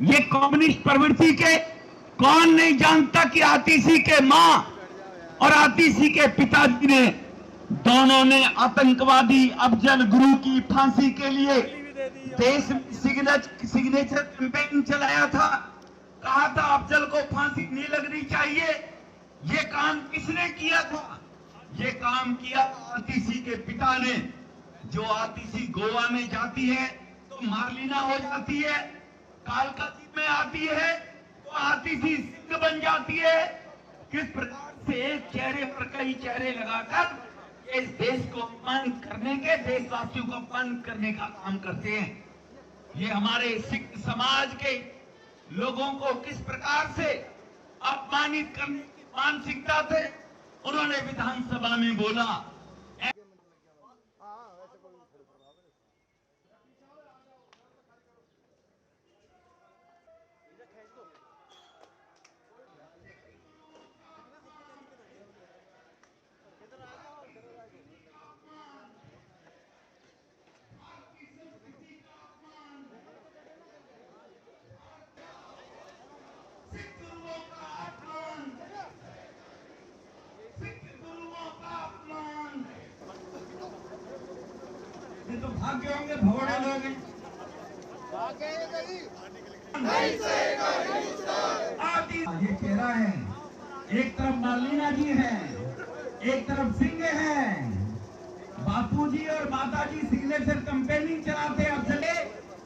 ये कम्युनिस्ट प्रवृत्ति के कौन नहीं जानता कि आतिशी के मां और आतिशी के पिताजी ने दोनों ने आतंकवादी अफजल गुरु की फांसी के लिए देश में सिग्नेचर कैंपेन चलाया था। कहा था अफजल को फांसी नहीं लगनी चाहिए। ये काम किसने किया था? ये काम किया आतिशी के पिता ने। जो आतिशी गोवा में जाती है तो मार्लिना हो जाती है, कालका जी में आती है तो आतिशी सिंह बन जाती है। किस प्रकार से एक चेहरे पर कई चेहरे लगाकर इस देश को अपमानित करने के, देशवासियों को अपमानित करने का काम करते हैं। ये हमारे सिख समाज के लोगों को किस प्रकार से अपमानित करने की मानसिकता थे, उन्होंने विधानसभा में बोला। ये तो भाग्य होंगे, भगोड़े लोग हैं। ये चेहरा है, एक तरफ मार्लिना जी है, एक तरफ सिंह है। बापूजी और माताजी सिग्नेचर कैंपेनिंग चलाते अफजल,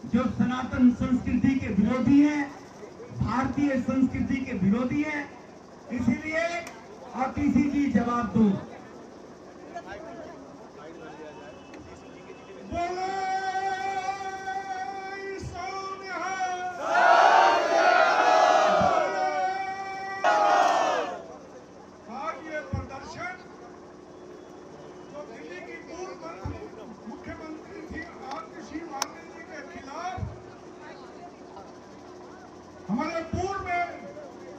जो सनातन संस्कृति के विरोधी हैं, भारतीय संस्कृति के विरोधी हैं। इसीलिए आतिशी जी जवाब दो। हमारे पूर्व में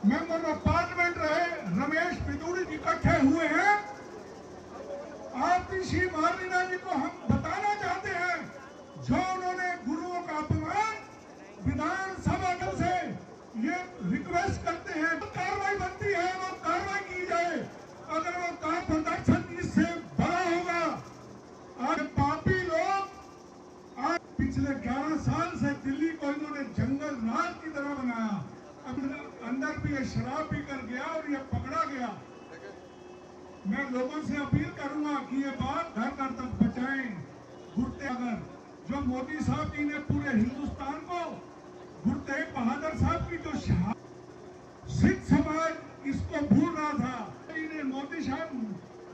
मेंबर ऑफ पार्लियामेंट रहे रमेश बिदूड़ी जी इकट्ठे हुए हैं। आतिशी मार्लिना जी को हम बताना चाहते हैं, जो उन्होंने गुरुओं का अपमान विधानसभा से ये रिक्वेस्ट करते हैं, कार्रवाई बनती है, वो कार्रवाई की जाए। अगर वो काम प्रदर्शन इससे बड़ा होगा। आज पापी लोग आज पिछले 11 साल से दिल्ली को इन्होंने जंगल राज की तरह बनाया। अब अंदर भी ये शराब पीकर गया और ये पकड़ा गया। मैं लोगों से अपील करूंगा कि ये बात घर घर तक पहुंचाएं। गुरु तेग बहादुर, जो मोदी साहब जी ने पूरे हिंदुस्तान को, गुरु तेग बहादुर साहब की जो सिख समाज इसको भूल रहा था।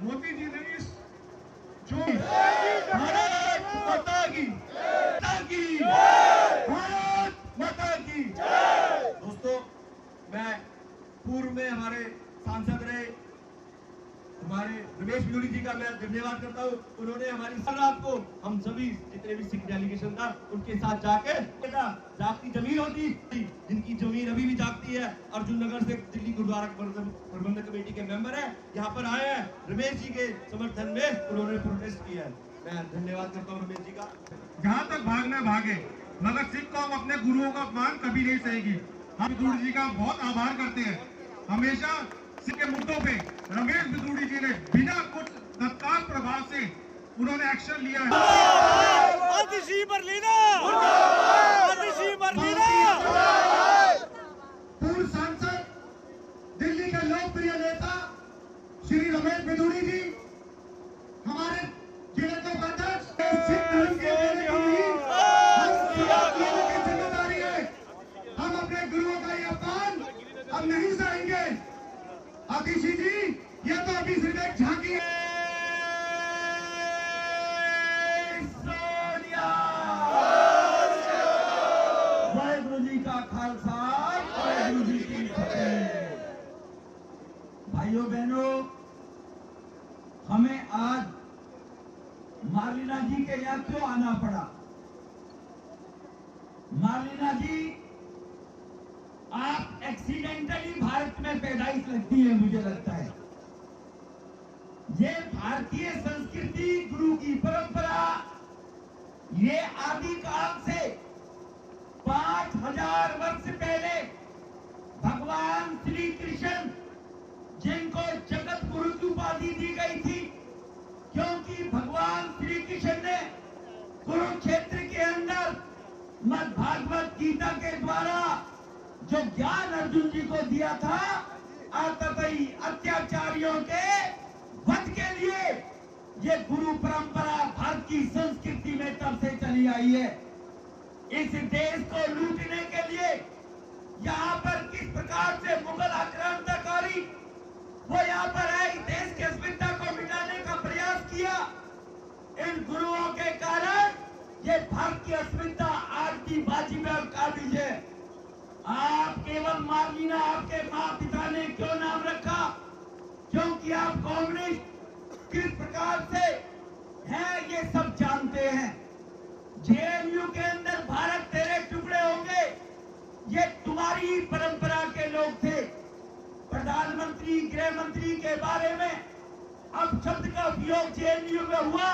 मोदी जी ने इस जो भारत माता की भारत माता की। दोस्तों, मैं पूर्व में हमारे सांसद रहे हमारे रमेश बिदूड़ी जी का मैं धन्यवाद करता हूँ। उन्होंने हमारी रात को हम सभी जितने भी सिख डेलीगेशन था उनके साथ जाके जागती जमीन होती, जिनकी जमीन अभी भी जागती है, अर्जुन नगर से दिल्ली गुरुद्वारा प्रबंधक कमेटी के मेंबर है, यहाँ पर आए हैं रमेश जी के समर्थन में, उन्होंने प्रोटेस्ट किया है। मैं धन्यवाद करता हूँ रमेश जी का। जहाँ तक भागना भागे, मगर सिख कौम अपने गुरुओं का अपमान कभी नहीं सहेगी। हम बिदूड़ी जी का बहुत आभार करते हैं। हमेशा सिख के मुद्दों पे रमेश बिदूड़ी जी ने बिना कुछ तत्काल प्रभाव से उन्होंने एक्शन लिया है। आतिशी मार्लिना, आतिशी मार्लिना। पूर्व सांसद, दिल्ली के लोकप्रिय नेता श्री रमेश बिदूड़ी जी हमारे जिले के अध्यक्ष, सिख धर्म के जिम्मेदारी है। हम अपने गुरुओं का ये अपमान अब नहीं सहेंगे। आतिशी जी, ये तो अभी सिर्फ एक झांकी है। वाहेगुरु जी का खालसा, वाहेगुरु जी की फतेह। भाइयों बहनों, हमें आज मार्लिना जी के यहाँ क्यों आना पड़ा? मार्लिना जी, आप एक्सीडेंटली भारत में पैदाइश लगती है, मुझे लगता है। ये भारतीय संस्कृति, गुरु की परंपरा, ये आदि काल से 5000 वर्ष भागवत गीता के द्वारा जो ज्ञान अर्जुन जी को दिया था आतताई अत्याचारियों के वध के लिए, ये गुरु परंपरा भारत की संस्कृति में तब से चली आई है। इस देश को लूटने के लिए यहाँ पर किस प्रकार से मुगल आक्रांताकारी वो यहाँ पर है, देश की अस्मिता को मिटाने का प्रयास किया। इन गुरुओं के कारण ये भारत की अस्मिता आज की बाजी में काबिज है। आप केवल मार्लिना आपके माँ पिता ने क्यों नाम रखा? क्योंकि आप कम्युनिस्ट किस प्रकार से हैं ये सब जानते हैं। जेएनयू के अंदर भारत तेरे टुकड़े होंगे, ये तुम्हारी परंपरा के लोग थे। प्रधानमंत्री गृह मंत्री के बारे में अब शब्द का उपयोग जेएनयू में हुआ,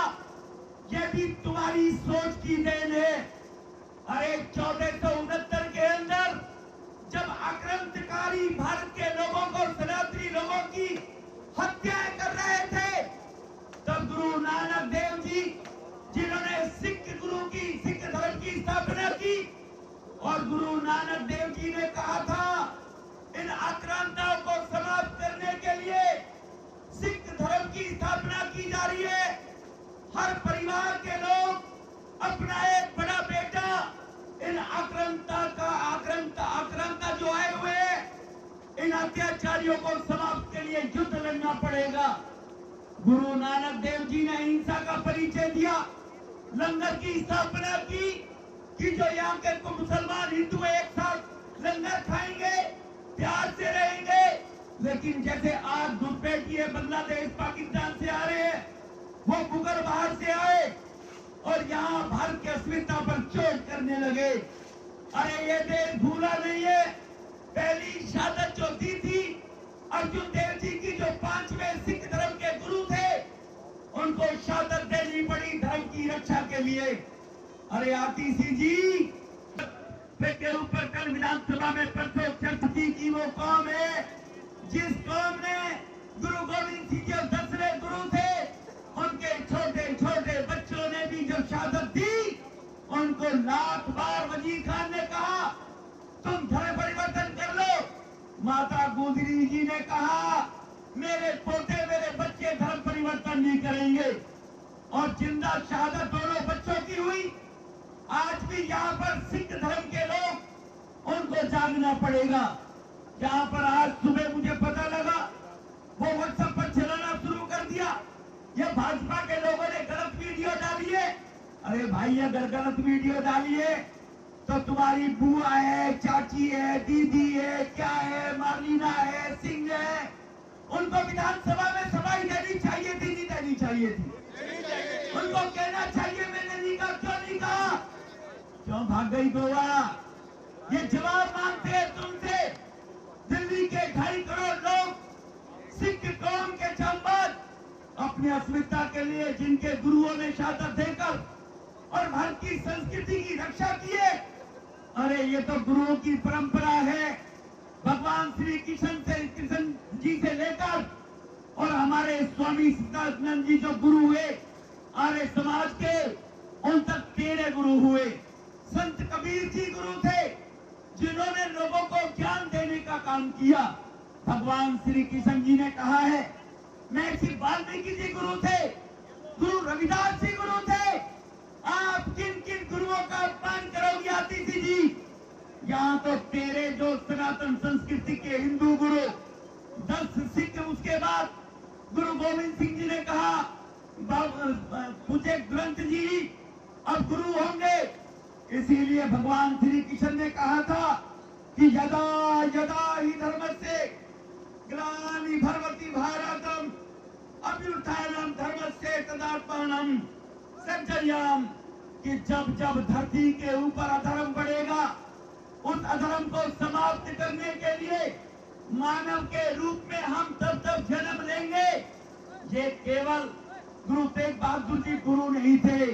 ये भी तुम्हारी सोच की देन है। अरे 1469 के अंदर जब आक्रांतकारी भारत के लोगों को, सनातनी लोगों की हत्याएं कर रहे थे, तब गुरु नानक देव जी जिन्होंने सिख धर्म की स्थापना की, और गुरु नानक देव जी ने कहा था इन आक्रांताओं को समाप्त करने के लिए सिख धर्म की स्थापना की जा रही है। हर परिवार के लोग अपना एक बड़ा बेटा इन आक्रांता जो आए हुए हैं, इन अत्याचारियों को समाप्त के लिए युद्ध लड़ना पड़ेगा। गुरु नानक देव जी ने अहिंसा का परिचय दिया, लंगर की स्थापना की कि जो यहाँ के मुसलमान हिंदू एक साथ लंगर खाएंगे, प्यार से रहेंगे। लेकिन जैसे आज घुसपैठिए बांग्लादेश पाकिस्तान से आ रहे हैं, वो मुगल बाहर से आए और यहाँ भारत की अस्मिता पर चोट करने लगे। अरे ये देश भूला नहीं है, पहली शहादत जो दी थी अर्जुन देव जी की, जो 5वें सिख धर्म के गुरु थे, उनको शहादत देनी पड़ी धर्म की रक्षा के लिए। अरे आतिशी जी के ऊपर कल विधानसभा में परसों चर्चा की वो कौम है जिस कौम ने गुरु गोविंद सिंह जो 10वें गुरु थे, उनके छोटे छोटे बच्चों ने भी जो शहादत दी, उनको लाख बार वजीर खान ने कहा तुम धर्म परिवर्तन कर लो। माता गुजरी जी ने कहा मेरे पोते मेरे बच्चे धर्म परिवर्तन नहीं करेंगे, और जिंदा शहादत दोनों बच्चों की हुई। आज भी यहाँ पर सिख धर्म के लोग, उनको जागना पड़ेगा। यहाँ पर आज सुबह मुझे पता लगा वो व्हाट्सएप पर चलाना शुरू कर दिया, ये भाजपा के लोगों ने गलत वीडियो डाली है। अरे भाई अगर गलत वीडियो डाली है तो तुम्हारी बुआ है, चाची है, दीदी है, क्या है, मार्लिना है, सिंह है, उनको विधानसभा में सफाई देनी चाहिए थी, नहीं देनी चाहिए थी? उनको कहना चाहिए मैंने नहीं कहा, क्यों नहीं कहा? क्यों भाग गई गोवा? ये जवाब मांगते हैं तुमसे। दिल्ली के 2.5 करोड़ लोग सिख कौम के जांबाज अपनी अस्मिता के लिए जिनके गुरुओं ने शहादत देकर और भारत की संस्कृति की रक्षा की है। अरे ये तो गुरुओं की परंपरा है। भगवान श्री कृष्ण जी से लेकर और हमारे स्वामी सिद्धार्थनंद जी जो गुरु हुए आर्य समाज के, उन तक 13 गुरु हुए। संत कबीर जी गुरु थे जिन्होंने लोगों को ज्ञान देने का काम किया। भगवान श्री कृष्ण जी ने कहा है, महर्षि वाल्मीकि जी गुरु थे, गुरु रविदास जी गुरु थे। आप किन किन गुरुओं का अपमान करोगे आतिशी जी? यहाँ तो तेरे जो सनातन संस्कृति के हिंदू गुरु 10 सिख, उसके बाद गुरु गोविंद सिंह जी ने कहा पूजे ग्रंथ जी अब गुरु होंगे। इसीलिए भगवान श्री कृष्ण ने कहा था कि यदा यदा ही धर्मस्य ग्लानिर्भवति भारतम अभ्युत्थानं धर्मस्य तदात्मानं सृजयाम, कि जब जब धरती के ऊपर अधर्म बढ़ेगा, उस अधर्म को समाप्त करने के लिए मानव के रूप में हम तब तब जन्म लेंगे। ये केवल गुरु तेग बहादुर जी गुरु नहीं थे,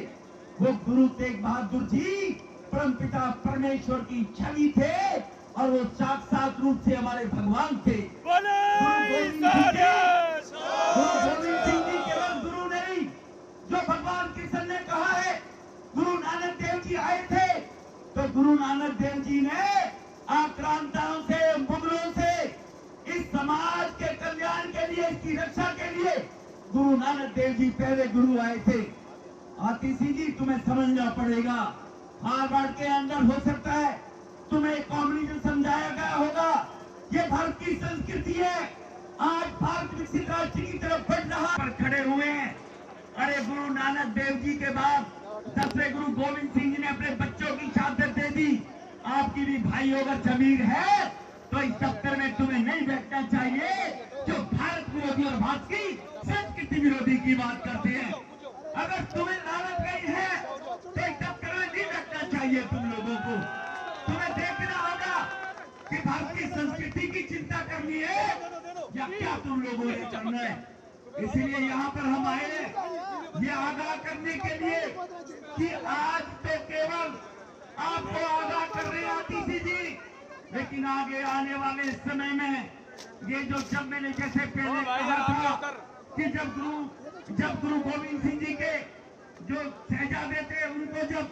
वो गुरु तेग बहादुर जी परमपिता परमेश्वर की छवि थे और वो साक्षात रूप से हमारे भगवान थे। गुरु गोविंद सिंह जी केवल गुरु नहीं, जो भगवान कृष्ण ने कहा है गुरु नानक देव जी आए थे तो गुरु नानक देव जी ने आक्रांताओं से, मुगलों से इस समाज के कल्याण के लिए, इसकी रक्षा के लिए गुरु नानक देव जी पहले गुरु आए थे। आतिशी जी, तुम्हें समझना पड़ेगा, हार्वर्ड के अंदर हो सकता है तुम्हें कम्युनिज्म समझाया गया होगा, ये भारत की संस्कृति है। आज भारत विकसित राष्ट्र की तरफ बढ़ रहा पर खड़े हुए हैं। अरे गुरु नानक देव जी के बाद 10वें गुरु गोविंद सिंह जी ने अपने बच्चों की शहादत दे दी। आपकी भी भाई अगर जमीर है तो इस दफ्तर में तुम्हें नहीं बैठना चाहिए जो भारत विरोधी और भारत की संस्कृति विरोधी की बात करते हैं। अगर तुम्हें लालच गई है तो इस दफ्तर में नहीं बैठना चाहिए। तुम लोगों को तुम्हें देखना होगा कि भारत की संस्कृति की चिंता करनी है या क्या तुम लोगों ने करना है। इसलिए यहाँ पर हम आए हैं ये आगाह करने के लिए कि आज तो केवल आपको आगाह कर रहे हैं आतिशी जी, लेकिन आगे आने वाले समय में ये जो, जब मैंने जैसे पहले कहा था कि जब गुरु गोविंद सिंह जी के जो शहजादे थे उनको जब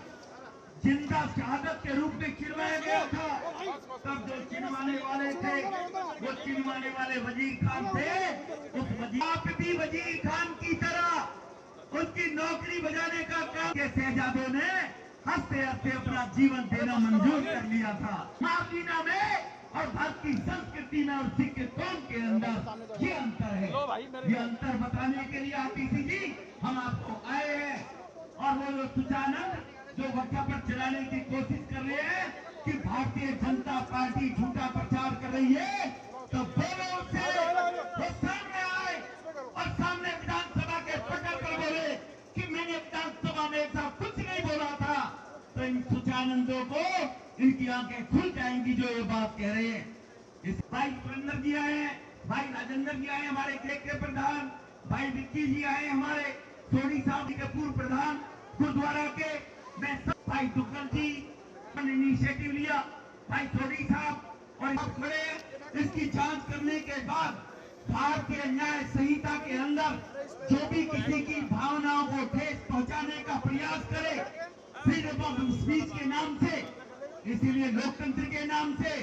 जिंदा शहादत के रूप में चिनवाया गया था, तब जो चिनवाने वाले थे वो चिनवाने वाले वजीर खान थे। उस वजीर, आप भी वजीर खान की तरह उसकी नौकरी बजाने का काम के शहजादों ने हंसते हंसते अपना जीवन देना मंजूर कर लिया था। मार्जिना में और भारत की संस्कृति में और सिख कौम के अंदर ये अंतर है। ये अंतर बताने के लिए आतिशी जी हम आपको आए हैं। और वो जो सुचानंद जो वक्ता पर चलाने की कोशिश कर रहे हैं कि भारतीय जनता पार्टी झूठा प्रचार कर रही है, तो बोलो उससे, वो सामने आए और सामने विधानसभा के पटल पर बोले कि मैंने विधानसभा में ऐसा कुछ नहीं बोला था। तो इन सुचानंदों को इनकी आंखें खुल जाएंगी जो ये बात कह रहे हैं। इस भाई सुरेंद्र जी आए हैं, भाई राजेंद्र जी आए हमारे के प्रधान, भाई विक्की जी आए हमारे, सोनी साहब के पूर्व प्रधान गुरुद्वारा के, मैं सब भाई दुग्गल जी इनिशिएटिव लिया, भाई सोनी साहब और खड़े इसकी जांच करने के बाद भारतीय न्याय संहिता के अंदर जो भी किसी की भावनाओं को ठेस पहुंचाने का प्रयास करे फ्रीडम ऑफ स्पीच के नाम से, इसीलिए लोकतंत्र के नाम से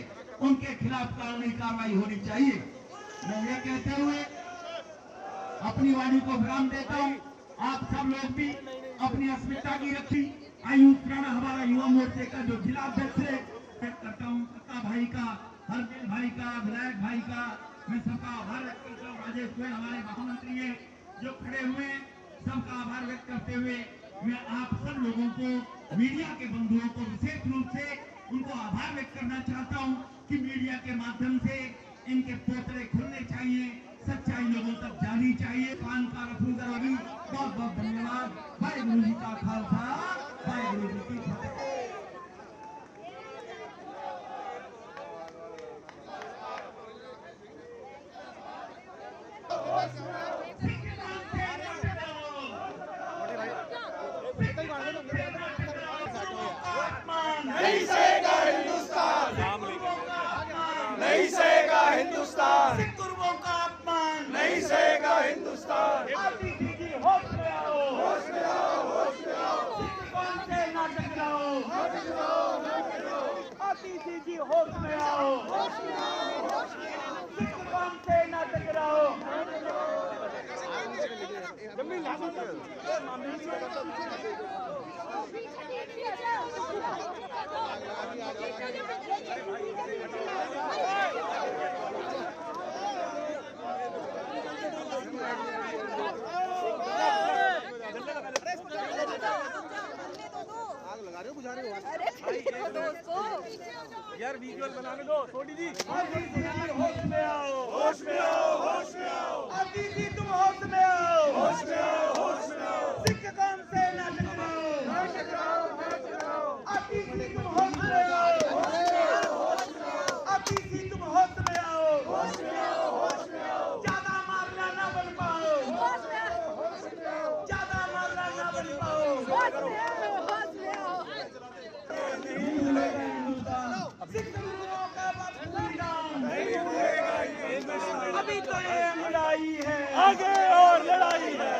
उनके खिलाफ कानूनी कार्रवाई होनी चाहिए। मैं ये कहते हुए अपनी वाणी को विराम देता हूँ। आप सब लोग भी अपनी अस्मिता की रखी। आयुष राणा हमारा युवा मोर्चे का जो जिला अध्यक्ष है, करता हूँ कक्का भाई का, हरदेव भाई का, विनायक भाई का, मैं सबका आभार व्यक्त करता हूँ। राजेश गोयल हमारे महामंत्री हैं जो खड़े हुए हैं, सबका आभार व्यक्त करते हुए मैं आप सब लोगों को, मीडिया के बंधुओं को विशेष रूप से उनको आभार व्यक्त करना चाहता हूँ कि मीडिया के माध्यम से इनके पोतरे खुलने चाहिए, सच्चाई लोगों तक जानी चाहिए। कान का रखूंगा रवि, बहुत बहुत धन्यवाद। वाहिगुरु जी का खालसा, वाहिगुरु जी की फतेह। नहीं सहेगा हिंदुस्तान, नहीं सहेगा हिंदुस्तान, सिख गुरुओं का अपमान नहीं सहेगा हिंदुस्तान। आतिशी जी होश में आओ, होश में आओ, होश में आओ, सिख कौम से ना टकराओ, होश में आओ, होश में आओ, आतिशी जी होश में आओ, होश में आओ, होश में आओ। सिख कौम से ना टकराओ। यार विजुअल बनाने दो सोनी जी। आतिशी जी होश में आओ, होश में आओ, होश में आओ, आतिशी तुम होश में आओ, होश में आओ, होश में आओ। सिख कौम से ना टकराओ, ना टकराओ, ना टकराओ। आतिशी तुम होश में आओ, होश में आओ, होश में आओ, आतिशी तुम होश में आओ, होश में आओ, होश में आओ। ज्यादा मारना ना बन पाओ, होश में आओ, होश में आओ। ज्यादा मारना ना बन पाओ। सिख गुरुओं का बलिदान नहीं भूलेगा ये हिंदुस्तान। अभी तो ये लड़ाई है, आगे और लड़ाई है,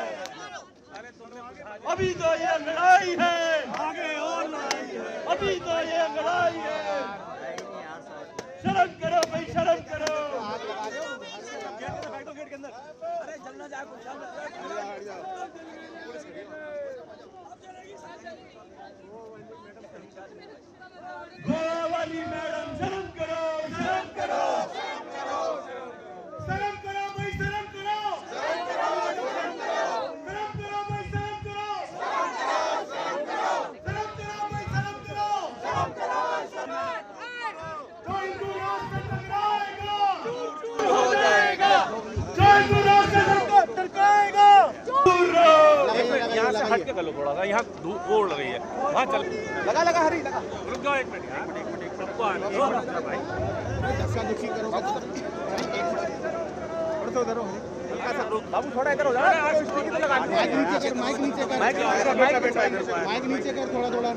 अभी तो ये लड़ाई है, आगे और लड़ाई है। तभी तो ये लड़ाई है। शर्म करो भाई, शर्म करो। गेट के अंदर अरे जलना जाए कुछ गोवा वाली मैडम शर्म करो, शर्म करो, शर्म करो भाई, शर्म करो, शर्म करो भाई, शर्म करो, जो हिंदू राष्ट्र टकराएगा हो जाएगा। जो हिंदू राष्ट्र टकराएगा। यहाँ से हट के कर लो थोड़ा सा, यहाँ धूप बोल रही है वहाँ चल लगा लगा हरी लगा। रुक जाओ एक मिनट सबको आने दो भाई। बाबू थोड़ा इधर हो जाओ, माइक नीचे कर थोड़ा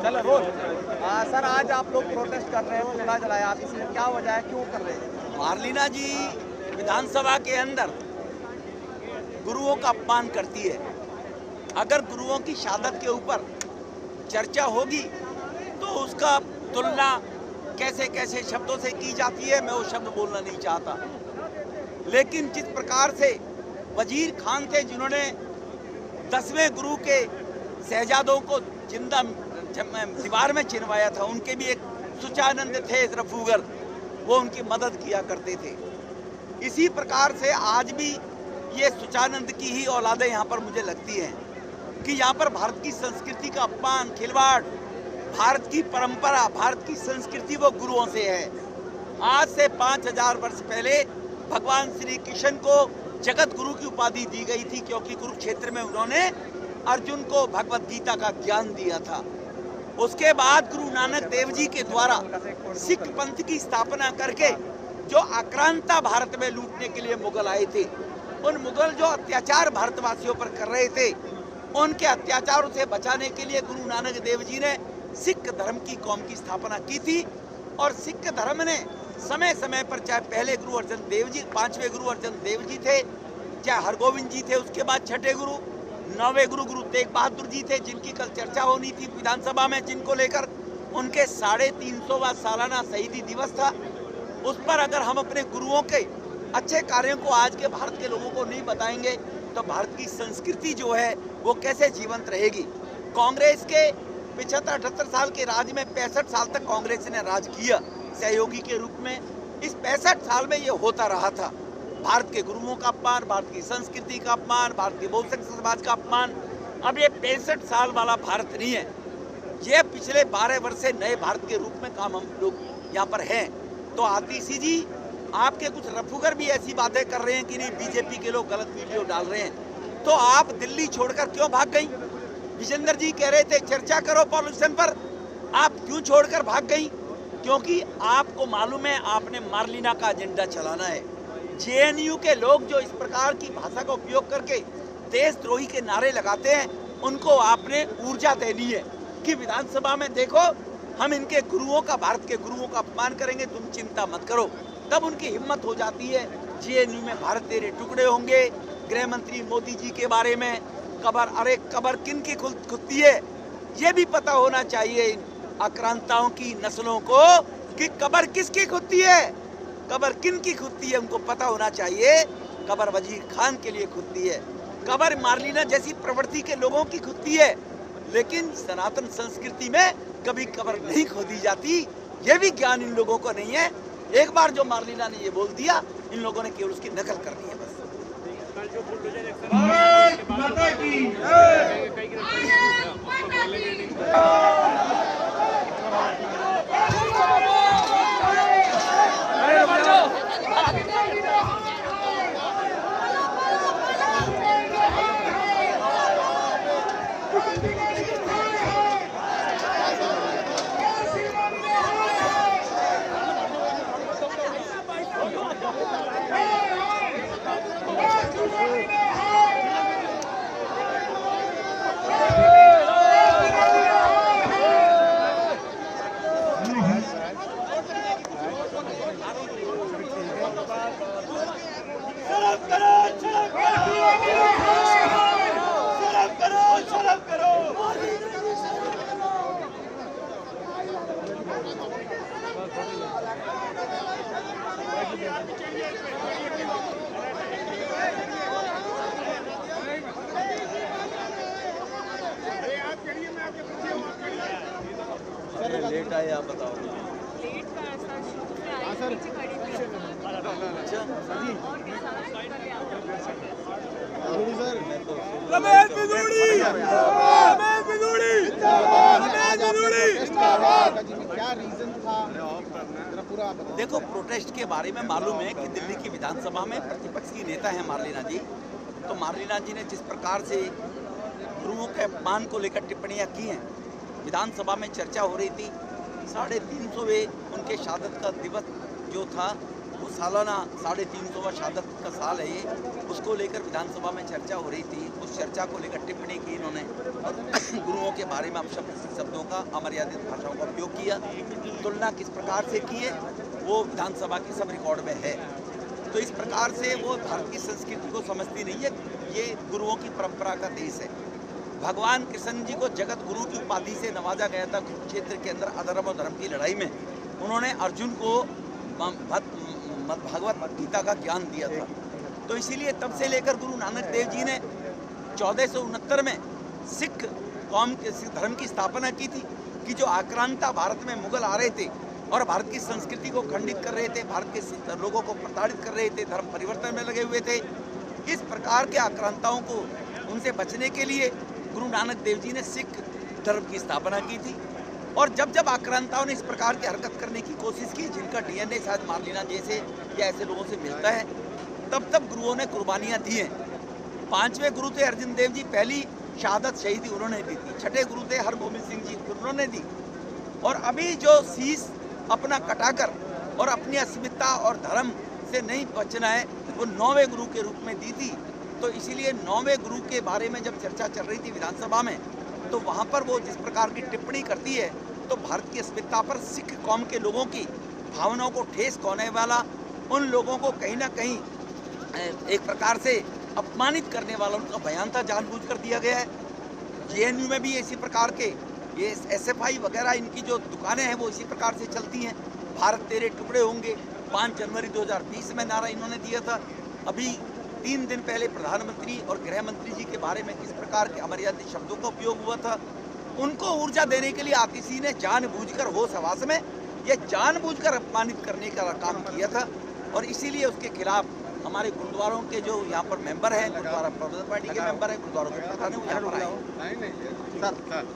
चलो रोज। सर आज आप लोग प्रोटेस्ट कर रहे हैं, पुतला जलाया आप, इसमें क्या वजह है, क्यों कर रहे हैं? मार्लिना जी विधानसभा के अंदर गुरुओं का अपमान करती है। अगर गुरुओं की शहादत के ऊपर चर्चा होगी तो उसका तुलना कैसे कैसे शब्दों से की जाती है, मैं वो शब्द बोलना नहीं चाहता। लेकिन जिस प्रकार से वजीर खान थे जिन्होंने 10वें गुरु के शहजादों को जिंदा दीवार में चिनवाया था, उनके भी एक सुचानंद थे रफूगर, वो उनकी मदद किया करते थे। इसी प्रकार से आज भी ये सुचानंद की ही औलादें यहाँ पर मुझे लगती हैं कि यहाँ पर भारत की संस्कृति का अपमान, खिलवाड़, भारत की परंपरा, भारत की संस्कृति वो गुरुओं से है। आज से 5000 वर्ष पहले भगवान श्री कृष्ण को जगत गुरु की उपाधि दी गई थी, क्योंकि कुरुक्षेत्र में उन्होंने अर्जुन को भगवत गीता का ज्ञान दिया था। उसके बाद गुरु नानक देव जी के द्वारा सिख पंथ की स्थापना करके जो आक्रांता भारत में लूटने के लिए मुगल आए थे, उन मुगल जो अत्याचार भारतवासियों पर कर रहे थे, उनके अत्याचारों से बचाने के लिए गुरु नानक देव जी ने सिख धर्म की कौम की स्थापना की थी। और सिख धर्म ने समय समय पर, चाहे पहले गुरु अर्जन देव जी, 5वें गुरु अर्जन देव जी थे, चाहे हरगोविंद जी थे, उसके बाद 6ठे गुरु, 9वें गुरु गुरु तेग बहादुर जी थे, जिनकी कल चर्चा होनी थी विधानसभा में, जिनको लेकर उनके 350वां सालाना शहीदी दिवस था। उस पर अगर हम अपने गुरुओं के अच्छे कार्यों को आज के भारत के लोगों को नहीं बताएंगे तो भारत की संस्कृति जो है वो कैसे जीवंत रहेगी। कांग्रेस के 75-78 साल के राज में 65 साल तक कांग्रेस ने राज किया सहयोगी के रूप में। इस 65 साल में ये होता रहा था, भारत के गुरुओं का अपमान, भारत की संस्कृति का अपमान, भारत के बहुसंख्यक समाज का अपमान। अब ये 65 साल वाला भारत नहीं है, ये पिछले 12 वर्ष से नए भारत के रूप में काम हम लोग यहाँ पर हैं। तो आतिशी जी, आपके कुछ रफूगर भी ऐसी बातें कर रहे हैं कि नहीं बीजेपी के लोग गलत वीडियो डाल रहे हैं, तो आप दिल्ली छोड़कर क्यों भाग गई? विजेंद्र जी कह रहे थे चर्चा करो पॉल्यूशन पर, आप क्यों छोड़कर भाग गई? क्योंकि आपको मालूम है आपने मार्लिना का एजेंडा चलाना है। जेएनयू के लोग जो इस प्रकार की भाषा का उपयोग करके देशद्रोही के नारे लगाते हैं, उनको आपने ऊर्जा देनी है कि विधानसभा में देखो हम इनके गुरुओं का, भारत के गुरुओं का अपमान करेंगे, तुम चिंता मत करो। तब उनकी हिम्मत हो जाती है। जेएनयू में भारत तेरे टुकड़े होंगे, गृह मंत्री मोदी जी के बारे में कबर, अरे कबर किन की खुदती है ये भी पता होना चाहिए इन आक्रांताओं की नस्लों को कि कबर किसकी खुदती है, कबर किन की खुदती है, उनको पता होना चाहिए। कबर वजीर खान के लिए खुदती है, कबर मार्लिना जैसी प्रवृत्ति के लोगों की खुदती है, लेकिन सनातन संस्कृति में कभी कबर नहीं खोदी जाती। ये भी ज्ञान इन लोगों को नहीं है। एक बार जो मार्लिना ने ये बोल दिया, इन लोगों ने केवल उसकी नकल करनी है बस। भारत माता की लेट आए आप बताओ। लेट का ऐसा शुरू में आई पीछे खड़ी थी अच्छा और के सारा शुरू कर लिया रमेश बिदूड़ी रमेश बिदूड़ी रमेश बिदूड़ी क्या रीजन था, जरा पूरा आप बताओ। देखो, प्रोटेस्ट के बारे में मालूम है कि दिल्ली की विधानसभा में प्रतिपक्ष की नेता है मार्लिना जी। तो मार्लिना जी ने जिस प्रकार से गुरुओं के अपमान को लेकर टिप्पणियां की हैं, विधानसभा में चर्चा हो रही थी। 350वें उनके शहादत का दिवस जो था वो सालाना 350वां शहादत का साल है ये, उसको लेकर विधानसभा में चर्चा हो रही थी। उस चर्चा को लेकर टिप्पणी की इन्होंने और गुरुओं के बारे में शब्दों का, अमर्यादित भाषाओं का उपयोग किया। तुलना किस प्रकार से की है वो विधानसभा की सब रिकॉर्ड में है। तो इस प्रकार से वो भारत की संस्कृति को समझती नहीं है। ये गुरुओं की परंपरा का देश है। भगवान कृष्ण जी को जगत गुरु की उपाधि से नवाजा गया था कुरुक्षेत्र के अंदर अधर्म और धर्म की लड़ाई में। उन्होंने अर्जुन को भगवत गीता का ज्ञान दिया था। तो इसीलिए तब से लेकर गुरु नानक देव जी ने 1469 में सिख कौम के सिख धर्म की स्थापना की थी कि जो आक्रांता भारत में मुगल आ रहे थे और भारत की संस्कृति को खंडित कर रहे थे, भारत के लोगों को प्रताड़ित कर रहे थे, धर्म परिवर्तन में लगे हुए थे। इस प्रकार के आक्रांताओं को उनसे बचने के लिए गुरु नानक देव जी ने सिख धर्म की स्थापना की थी। और जब जब आक्रांताओं ने इस प्रकार की हरकत करने की कोशिश की, जिनका डीएनए शायद मार्लिना जैसे या ऐसे लोगों से मिलता है, तब तब गुरुओं ने कुर्बानियाँ दी हैं। 5वें गुरु थे अर्जुन देव जी, पहली शहादत शहीदी उन्होंने दी थी। 6ठे गुरु थे हरगोबिंद सिंह जी, उन्होंने दी। और अभी जो शीश अपना कटाकर और अपनी अस्मिता और धर्म से नहीं बचना है, वो 9वें गुरु के रूप में दी थी। तो इसीलिए 9वें गुरु के बारे में जब चर्चा चल रही थी विधानसभा में, तो वहाँ पर वो जिस प्रकार की टिप्पणी करती है, तो भारत की अस्मिता पर सिख कौम के लोगों की भावनाओं को ठेस पहुंचाने वाला, उन लोगों को कहीं ना कहीं एक प्रकार से अपमानित करने वाला उनका बयान था, जानबूझकर दिया गया है। जेएनयू में भी इसी प्रकार के ये एसएफआई वगैरह इनकी जो दुकानें हैं वो इसी प्रकार से चलती हैं। भारत तेरे टुकड़े होंगे 5 जनवरी 2020 में नारा इन्होंने दिया था। अभी 3 दिन पहले प्रधानमंत्री और गृह मंत्री जी के बारे में किस प्रकार के अमर्यादित शब्दों का उपयोग हुआ था। उनको ऊर्जा देने के लिए आतिशी ने जानबूझकर होश हवास में ये जानबूझकर अपमानित करने का काम किया था। और इसीलिए उसके खिलाफ हमारे गुरुद्वारों के जो यहाँ पर मेंबर हैं, गुरुद्वारा प्रबंधन पार्टी के मेंबर हैं, गुरुद्वारों के प्रधान हैं, वो यहाँ पर आए।